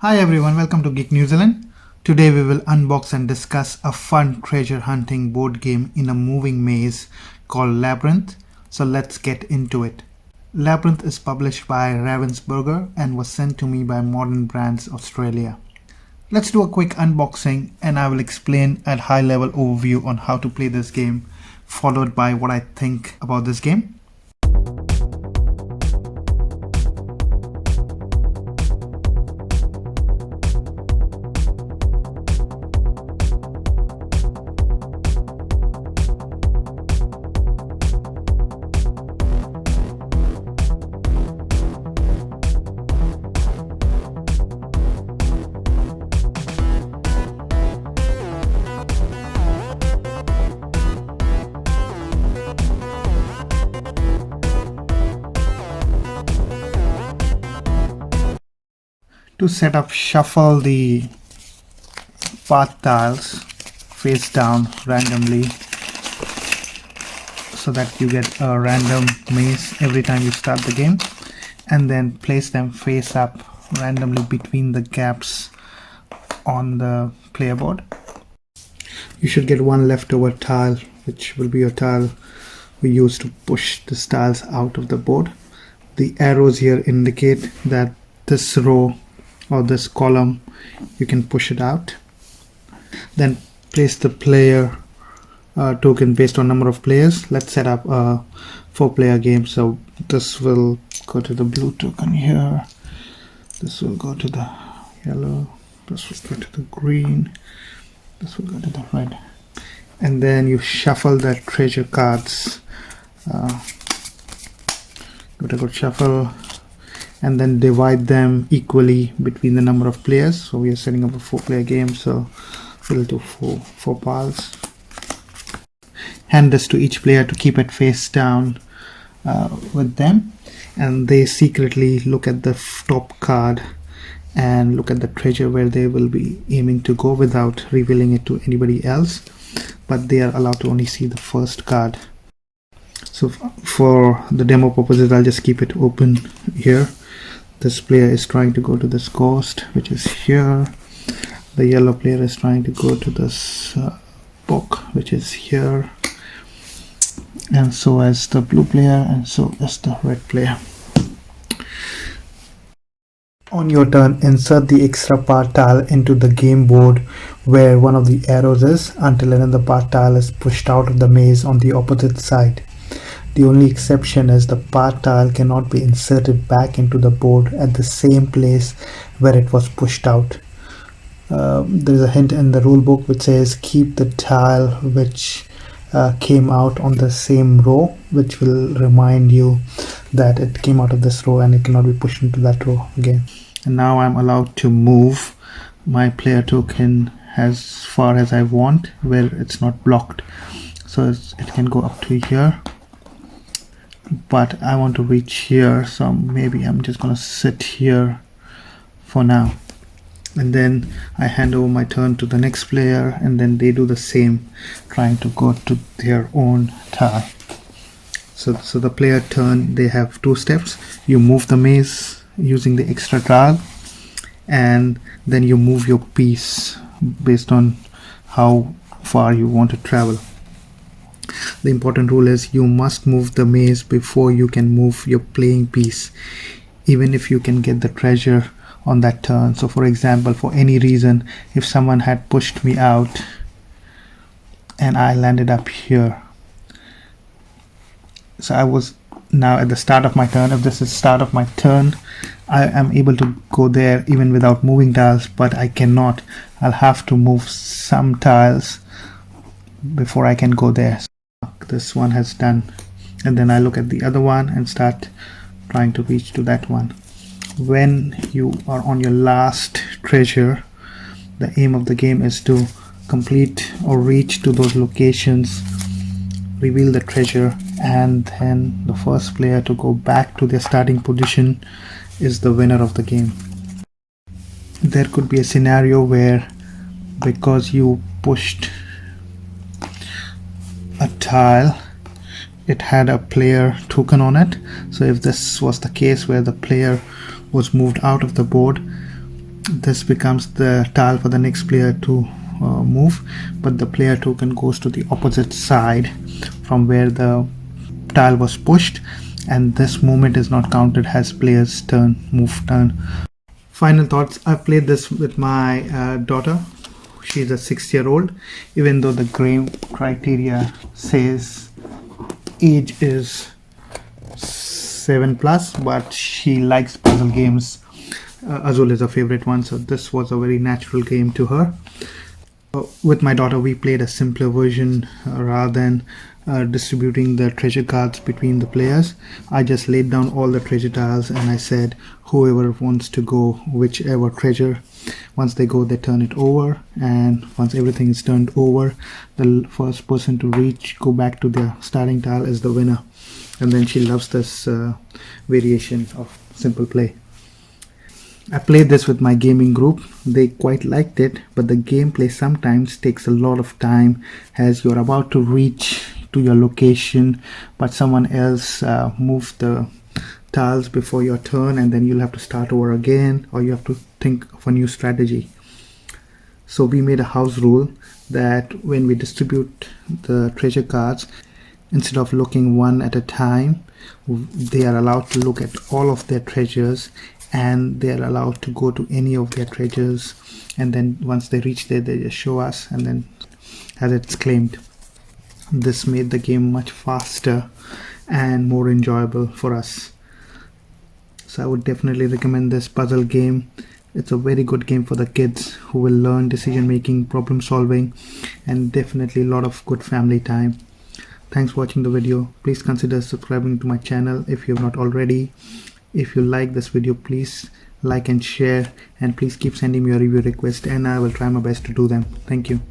Hi everyone, welcome to Geek New Zealand. Today we will unbox and discuss a fun treasure hunting board game in a moving maze called Labyrinth. So let's get into it. Labyrinth is published by Ravensburger and was sent to me by Modern Brands Australia. Let's do a quick unboxing and I will explain at high level overview on how to play this game, followed by what I think about this game. To set up, shuffle the path tiles face down randomly so that you get a random maze every time you start the game, and then place them face up randomly between the gaps on the player board. You should get one leftover tile, which will be your tile we use to push the tiles out of the board. The arrows here indicate that this row or this column you can push it out. Then place the player token based on number of players. Let's set up a 4-player game, so this will go to the blue token here, this will go to the yellow, this will go to the green, this will go to the red, and then you shuffle the treasure cards. Give it a good shuffle and then divide them equally between the number of players. So we are setting up a 4-player game, so we'll do four piles. Hand this to each player to keep it face down with them, and they secretly look at the top card and look at the treasure where they will be aiming to go without revealing it to anybody else, but they are allowed to only see the first card. So for the demo purposes, I'll just keep it open here. This player is trying to go to this ghost, which is here. The yellow player is trying to go to this book, which is here, and so as the blue player, and so as the red player. On your turn, insert the extra path tile into the game board where one of the arrows is until another path tile is pushed out of the maze on the opposite side. The only exception is the path tile cannot be inserted back into the board at the same place where it was pushed out. There is a hint in the rule book which says keep the tile which came out on the same row, which will remind you that it came out of this row and it cannot be pushed into that row again. And now I'm allowed to move my player token as far as I want where it's not blocked. So it can go up to here, but I want to reach here, so maybe I'm just gonna sit here for now, and then I hand over my turn to the next player, and then they do the same, trying to go to their own tile. So the player turn, they have 2 steps. You move the maze using the extra tile, and then you move your piece based on how far you want to travel. The important rule is you must move the maze before you can move your playing piece, even if you can get the treasure on that turn. So for example, for any reason, if someone had pushed me out and I landed up here, so I was now at the start of my turn. If this is start of my turn, I am able to go there even without moving tiles, but I cannot. I'll have to move some tiles before I can go there. This one has done, and then I look at the other one and start trying to reach to that one. When you are on your last treasure, the aim of the game is to complete or reach to those locations, reveal the treasure, and then the first player to go back to their starting position is the winner of the game. There could be a scenario where, because you pushed a tile, it had a player token on it. So if this was the case where the player was moved out of the board, This becomes the tile for the next player to move, but the player token goes to the opposite side from where the tile was pushed, and this movement is not counted as player's move turn. Final thoughts. I played this with my daughter. She's a 6-year-old. Even though the game criteria says age is 7+, but she likes puzzle games. Azul is her favorite one, so this was a very natural game to her. With my daughter, we played a simpler version rather than distributing the treasure cards between the players. I just laid down all the treasure tiles and I said whoever wants to go whichever treasure, once they go they turn it over, and once everything is turned over, the first person to go back to their starting tile is the winner. And then she loves this variation of simple play. I played this with my gaming group. They quite liked it, but the gameplay sometimes takes a lot of time as you're about to reach to your location, but someone else moved the tiles before your turn, and then you'll have to start over again, or you have to think of a new strategy. So we made a house rule that when we distribute the treasure cards, instead of looking one at a time, they are allowed to look at all of their treasures, and they are allowed to go to any of their treasures, and then once they reach there they just show us, and then as it's claimed. This made the game much faster and more enjoyable for us. So I would definitely recommend this puzzle game. It's a very good game for the kids who will learn decision making, problem solving, and definitely a lot of good family time. Thanks for watching the video. Please consider subscribing to my channel if you have not already. If you like this video, please like and share, and please keep sending me your review requests and I will try my best to do them. Thank you.